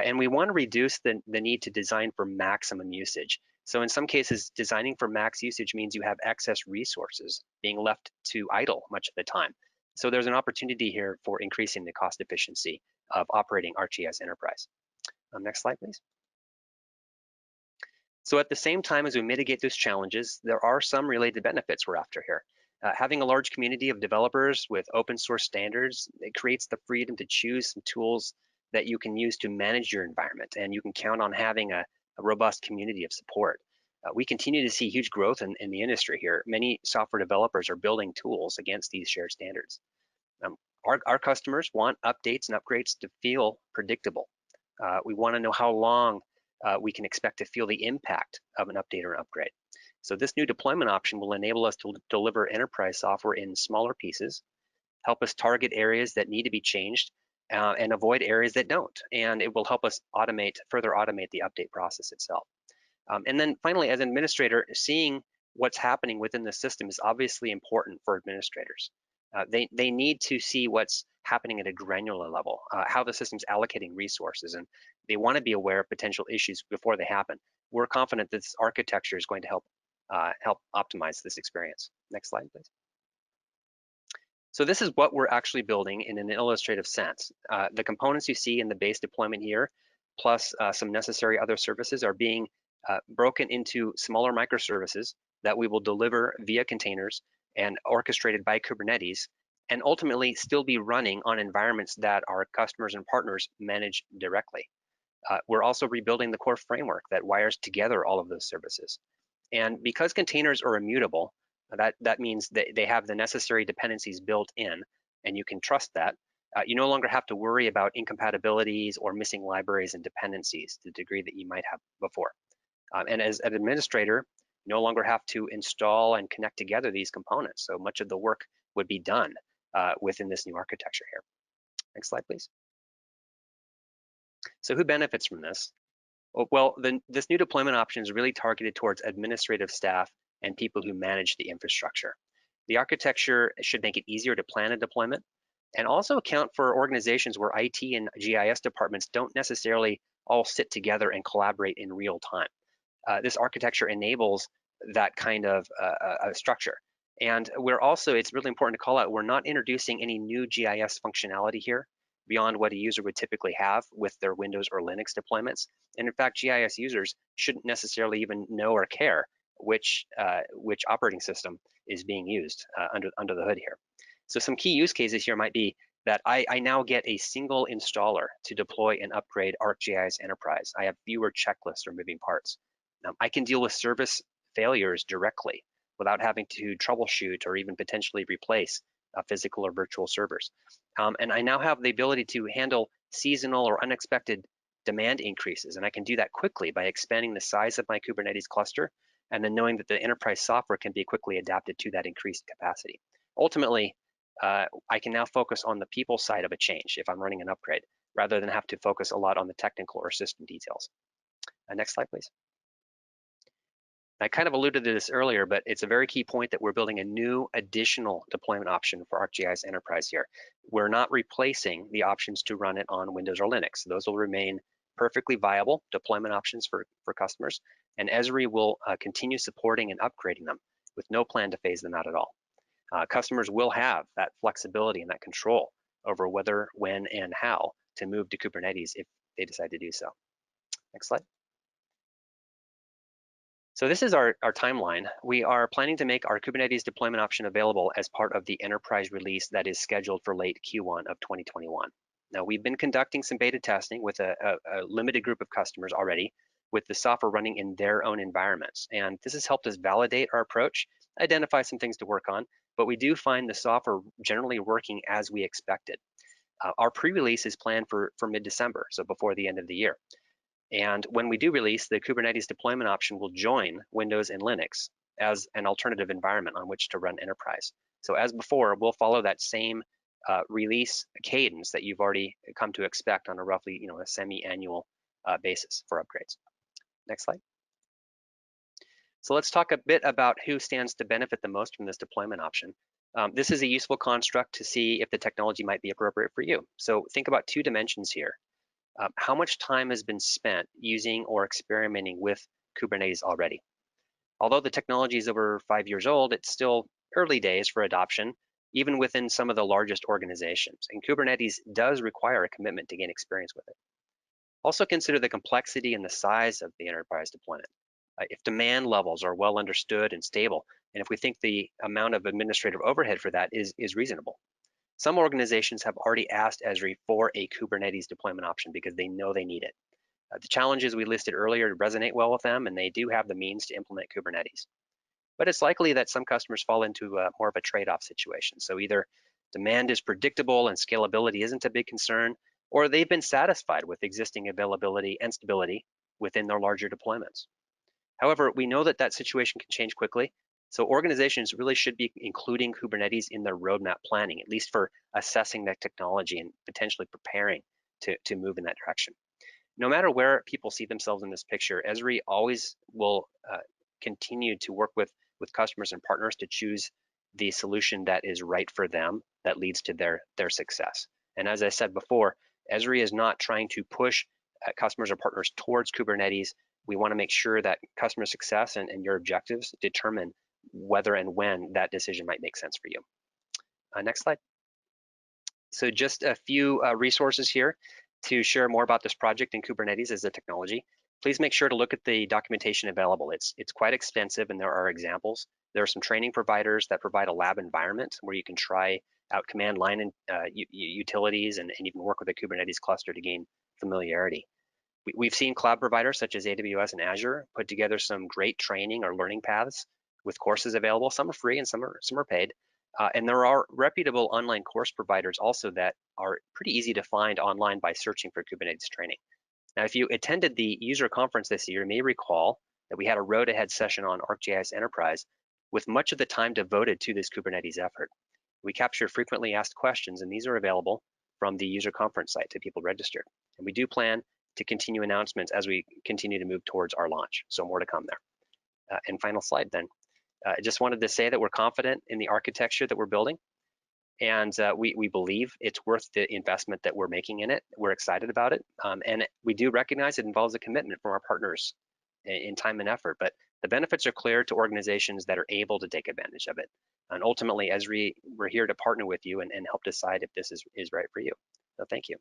And we want to reduce the need to design for maximum usage. So in some cases, designing for max usage means you have excess resources being left to idle much of the time. So there's an opportunity here for increasing the cost efficiency of operating ArcGIS Enterprise. Next slide, please. So at the same time as we mitigate those challenges, there are some related benefits we're after here. Having a large community of developers with open source standards, it creates the freedom to choose some tools that you can use to manage your environment, and you can count on having a robust community of support. We continue to see huge growth in the industry here. Many software developers are building tools against these shared standards. Our customers want updates and upgrades to feel predictable. We want to know how long we can expect to feel the impact of an update or an upgrade. So this new deployment option will enable us to deliver enterprise software in smaller pieces, help us target areas that need to be changed, and avoid areas that don't. And it will help us further automate the update process itself. And then finally, as an administrator, seeing what's happening within the system is obviously important for administrators. They need to see what's happening at a granular level, how the system's allocating resources, and they want to be aware of potential issues before they happen. We're confident that this architecture is going to help optimize this experience. Next slide, please. So this is what we're actually building in an illustrative sense. The components you see in the base deployment here, plus some necessary other services, are being broken into smaller microservices that we will deliver via containers and orchestrated by Kubernetes, and ultimately still be running on environments that our customers and partners manage directly. We're also rebuilding the core framework that wires together all of those services. And because containers are immutable, that means that they have the necessary dependencies built in, and you can trust that. You no longer have to worry about incompatibilities or missing libraries and dependencies to the degree that you might have before. And as an administrator, you no longer have to install and connect together these components. So much of the work would be done within this new architecture here. Next slide, please. So who benefits from this? Well, this new deployment option is really targeted towards administrative staff and people who manage the infrastructure. The architecture should make it easier to plan a deployment and also account for organizations where IT and GIS departments don't necessarily all sit together and collaborate in real time. This architecture enables that kind of structure. And it's really important to call out, we're not introducing any new GIS functionality here beyond what a user would typically have with their Windows or Linux deployments. And in fact, GIS users shouldn't necessarily even know or care which operating system is being used under the hood here. So some key use cases here might be that I now get a single installer to deploy and upgrade ArcGIS Enterprise. I have fewer checklists or moving parts. I can deal with service failures directly without having to troubleshoot or even potentially replace physical or virtual servers. And I now have the ability to handle seasonal or unexpected demand increases, and I can do that quickly by expanding the size of my Kubernetes cluster and then knowing that the enterprise software can be quickly adapted to that increased capacity. Ultimately, I can now focus on the people side of a change if I'm running an upgrade, rather than have to focus a lot on the technical or system details. Next slide, please. I kind of alluded to this earlier, but it's a very key point that we're building a new additional deployment option for ArcGIS Enterprise here. We're not replacing the options to run it on Windows or Linux. Those will remain perfectly viable deployment options for customers, and Esri will continue supporting and upgrading them with no plan to phase them out at all. Customers will have that flexibility and that control over whether, when, and how to move to Kubernetes if they decide to do so. Next slide. So this is our timeline. We are planning to make our Kubernetes deployment option available as part of the enterprise release that is scheduled for late Q1 of 2021. Now, we've been conducting some beta testing with a limited group of customers already, with the software running in their own environments. And this has helped us validate our approach, identify some things to work on, but we do find the software generally working as we expected. Our pre-release is planned for mid-December, so before the end of the year. And when we do release, the Kubernetes deployment option will join Windows and Linux as an alternative environment on which to run enterprise. So as before, we'll follow that same release cadence that you've already come to expect on a roughly, a semi-annual basis for upgrades. Next slide. So let's talk a bit about who stands to benefit the most from this deployment option. This is a useful construct to see if the technology might be appropriate for you. So think about two dimensions here. How much time has been spent using or experimenting with Kubernetes already? Although the technology is over 5 years old, it's still early days for adoption, even within some of the largest organizations. And Kubernetes does require a commitment to gain experience with it. Also consider the complexity and the size of the enterprise deployment. If demand levels are well understood and stable, and if we think the amount of administrative overhead for that is reasonable. Some organizations have already asked Esri for a Kubernetes deployment option because they know they need it. The challenges we listed earlier resonate well with them, and they do have the means to implement Kubernetes. But it's likely that some customers fall into more of a trade-off situation. So either demand is predictable and scalability isn't a big concern, or they've been satisfied with existing availability and stability within their larger deployments. However, we know that situation can change quickly. So organizations really should be including Kubernetes in their roadmap planning, at least for assessing that technology and potentially preparing to move in that direction. No matter where people see themselves in this picture, Esri always will continue to work with customers and partners to choose the solution that is right for them, that leads to their success. And as I said before, Esri is not trying to push customers or partners towards Kubernetes. We want to make sure that customer success and your objectives determine whether and when that decision might make sense for you. Next slide. So just a few resources here to share more about this project in Kubernetes as a technology. Please make sure to look at the documentation available. It's quite extensive, and there are examples. There are some training providers that provide a lab environment where you can try out command line and utilities and even work with a Kubernetes cluster to gain familiarity. We've seen cloud providers such as AWS and Azure put together some great training or learning paths with courses available. Some are free and some are paid. And there are reputable online course providers also that are pretty easy to find online by searching for Kubernetes training. Now, if you attended the user conference this year, you may recall that we had a road ahead session on ArcGIS Enterprise with much of the time devoted to this Kubernetes effort. We captured frequently asked questions, and these are available from the user conference site to people registered. And we do plan to continue announcements as we continue to move towards our launch. So more to come there. And final slide then. I just wanted to say that we're confident in the architecture that we're building, and we believe it's worth the investment that we're making in it. We're excited about it, and we do recognize it involves a commitment from our partners in time and effort, but the benefits are clear to organizations that are able to take advantage of it. And ultimately, Esri, we're here to partner with you and help decide if this is right for you. So thank you.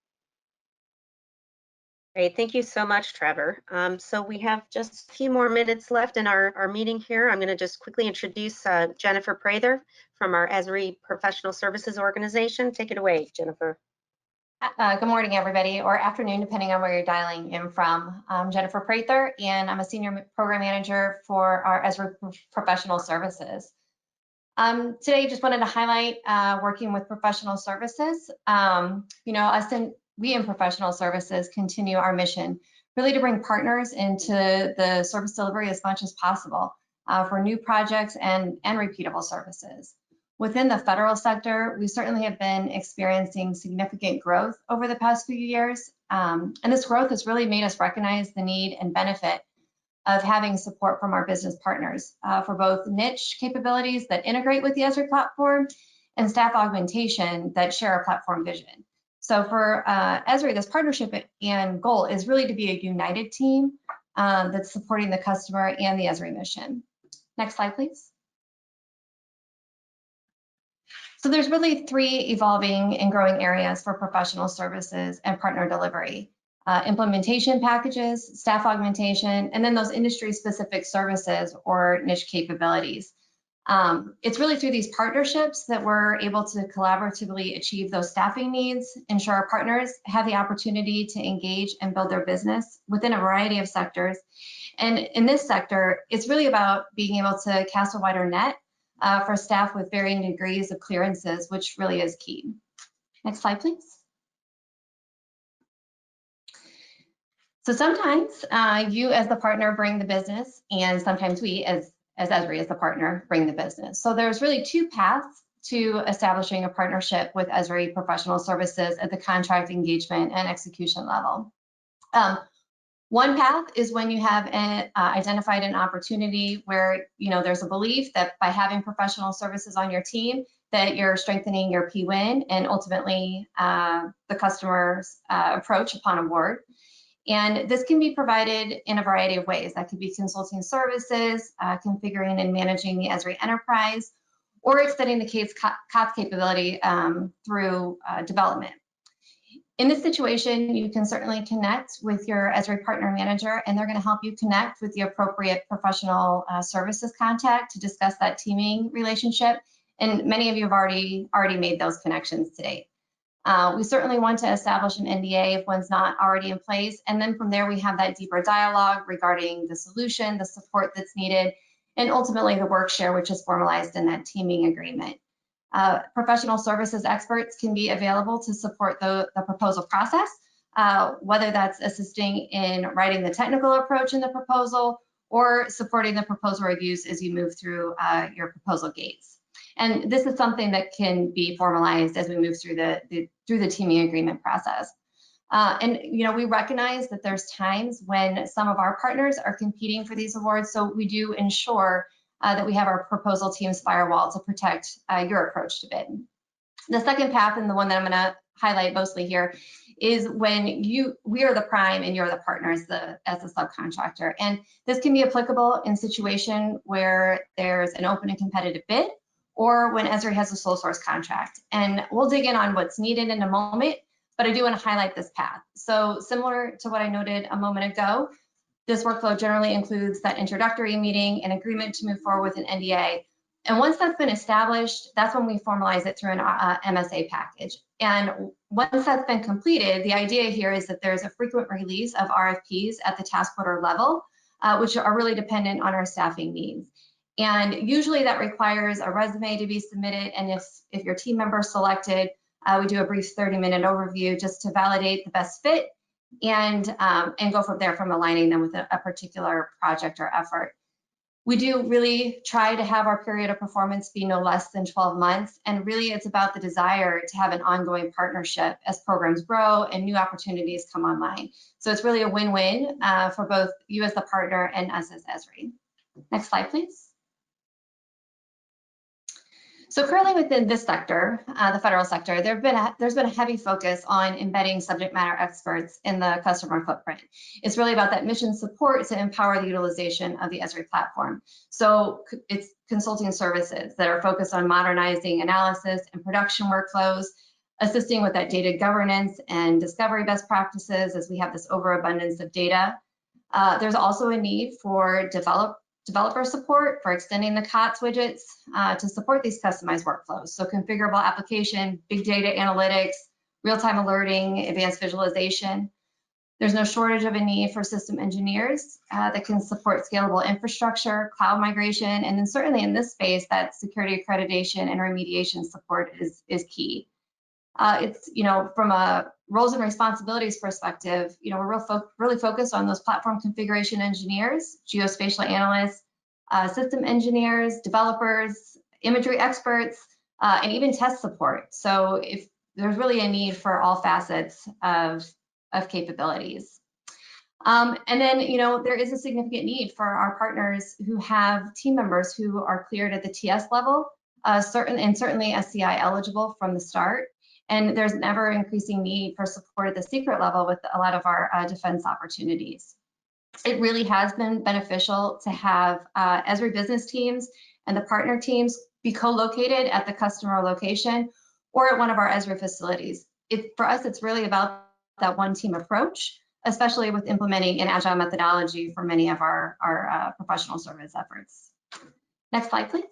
Great, thank you so much, Trevor. So we have just a few more minutes left in our meeting here. I'm going to just quickly introduce Jennifer Prather from our Esri Professional Services Organization. Take it away, Jennifer. Good morning, everybody, or afternoon, depending on where you're dialing in from. I'm Jennifer Prather, and I'm a Senior Program Manager for our Esri Professional Services. Today, just wanted to highlight working with professional services. We in professional services continue our mission really to bring partners into the service delivery as much as possible for new projects and repeatable services. Within the federal sector, we certainly have been experiencing significant growth over the past few years. And this growth has really made us recognize the need and benefit of having support from our business partners for both niche capabilities that integrate with the Esri platform and staff augmentation that share our platform vision. So for Esri, this partnership and goal is really to be a united team that's supporting the customer and the Esri mission. Next slide, please. So there's really three evolving and growing areas for professional services and partner delivery. Implementation packages, staff augmentation, and then those industry-specific services or niche capabilities. It's really through these partnerships that we're able to collaboratively achieve those staffing needs, ensure our partners have the opportunity to engage and build their business within a variety of sectors. And in this sector, it's really about being able to cast a wider net for staff with varying degrees of clearances, which really is key. Next slide, please. So sometimes you as the partner bring the business, and sometimes we as Esri as the partner bring the business. So there's really two paths to establishing a partnership with Esri Professional Services at the contract engagement and execution level. One path is when you have identified an opportunity where there's a belief that by having professional services on your team that you're strengthening your P-win and ultimately the customer's approach upon award. And this can be provided in a variety of ways. That could be consulting services, configuring and managing the Esri enterprise, or extending the COTS capability through development. In this situation, you can certainly connect with your Esri partner manager, and they're going to help you connect with the appropriate professional services contact to discuss that teaming relationship. And many of you have already made those connections to date. We certainly want to establish an NDA if one's not already in place. And then from there, we have that deeper dialogue regarding the solution, the support that's needed, and ultimately the work share, which is formalized in that teaming agreement. Professional services experts can be available to support the proposal process, whether that's assisting in writing the technical approach in the proposal or supporting the proposal reviews as you move through your proposal gates. And this is something that can be formalized as we move through the teaming agreement process. And we recognize that there's times when some of our partners are competing for these awards, so we do ensure that we have our proposal team's firewall to protect your approach to bid. The second path, and the one that I'm going to highlight mostly here, is when we are the prime and you're the partner as the subcontractor. And this can be applicable in situation where there's an open and competitive bid, or when Esri has a sole source contract. And we'll dig in on what's needed in a moment, but I do want to highlight this path. So similar to what I noted a moment ago, this workflow generally includes that introductory meeting, an agreement to move forward with an NDA. And once that's been established, that's when we formalize it through an MSA package. And once that's been completed, the idea here is that there's a frequent release of RFPs at the task order level, which are really dependent on our staffing needs. And usually that requires a resume to be submitted. And if your team member is selected, we do a brief 30-minute overview just to validate the best fit and go from there, from aligning them with a particular project or effort. We do really try to have our period of performance be no less than 12 months. And really it's about the desire to have an ongoing partnership as programs grow and new opportunities come online. So it's really a win-win for both you as the partner and us as Esri. Next slide, please. So currently within this sector, the federal sector, there's been a heavy focus on embedding subject matter experts in the customer footprint. It's really about that mission support to empower the utilization of the Esri platform. So it's consulting services that are focused on modernizing analysis and production workflows, assisting with that data governance and discovery best practices as we have this overabundance of data. There's also a need for developer support for extending the COTS widgets to support these customized workflows. So configurable application, big data analytics, real-time alerting, advanced visualization. There's no shortage of a need for system engineers that can support scalable infrastructure, cloud migration, and then certainly in this space, that security accreditation and remediation support is key. It's, from a roles and responsibilities perspective, we're really focused on those platform configuration engineers, geospatial analysts, system engineers, developers, imagery experts, and even test support. So if there's really a need for all facets of capabilities. And then, there is a significant need for our partners who have team members who are cleared at the TS level, certainly SCI eligible from the start. And there's an ever increasing need for support at the secret level with a lot of our defense opportunities. It really has been beneficial to have Esri business teams and the partner teams be co-located at the customer location or at one of our Esri facilities. For us, it's really about that one team approach, especially with implementing an agile methodology for many of our professional service efforts. Next slide, please.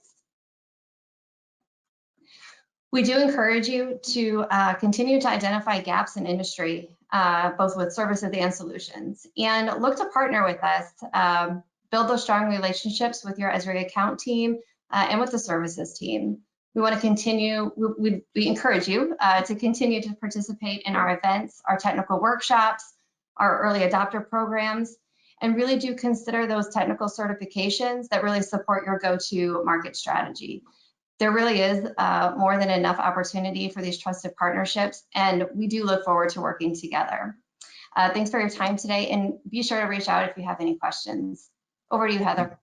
We do encourage you to continue to identify gaps in industry, both with services and solutions, and look to partner with us, build those strong relationships with your Esri account team and with the services team. We want to continue, we encourage you to continue to participate in our events, our technical workshops, our early adopter programs, and really do consider those technical certifications that really support your go-to market strategy. There really is more than enough opportunity for these trusted partnerships, and we do look forward to working together. Thanks for your time today, and be sure to reach out if you have any questions. Over to you, Heather.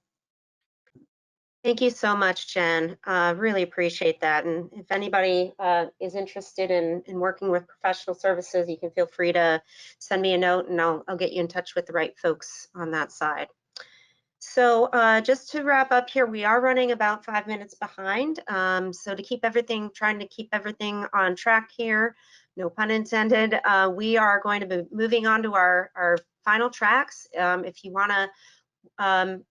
Thank you so much, Jen. Really appreciate that. And if anybody is interested in working with professional services, you can feel free to send me a note, and I'll get you in touch with the right folks on that side. So just to wrap up here, we are running about 5 minutes behind. So to keep everything, trying to keep everything on track here, no pun intended, we are going to be moving on to our final tracks. If you want to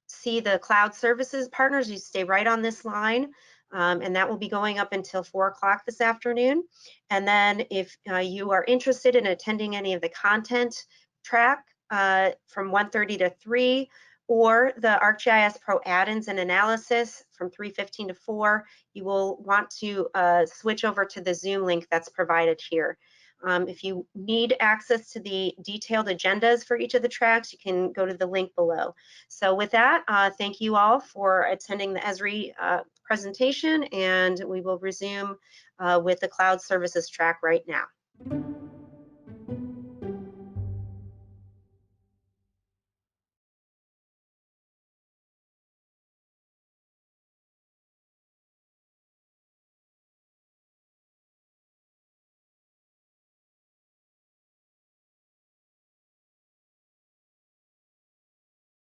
see the cloud services partners, you stay right on this line. And that will be going up until 4 o'clock this afternoon. And then if you are interested in attending any of the content track from 1:30 to 3, or the ArcGIS Pro add-ins and analysis from 3:15 to 4, you will want to switch over to the Zoom link that's provided here. If you need access to the detailed agendas for each of the tracks, you can go to the link below. So with that, thank you all for attending the Esri presentation, and we will resume with the cloud services track right now.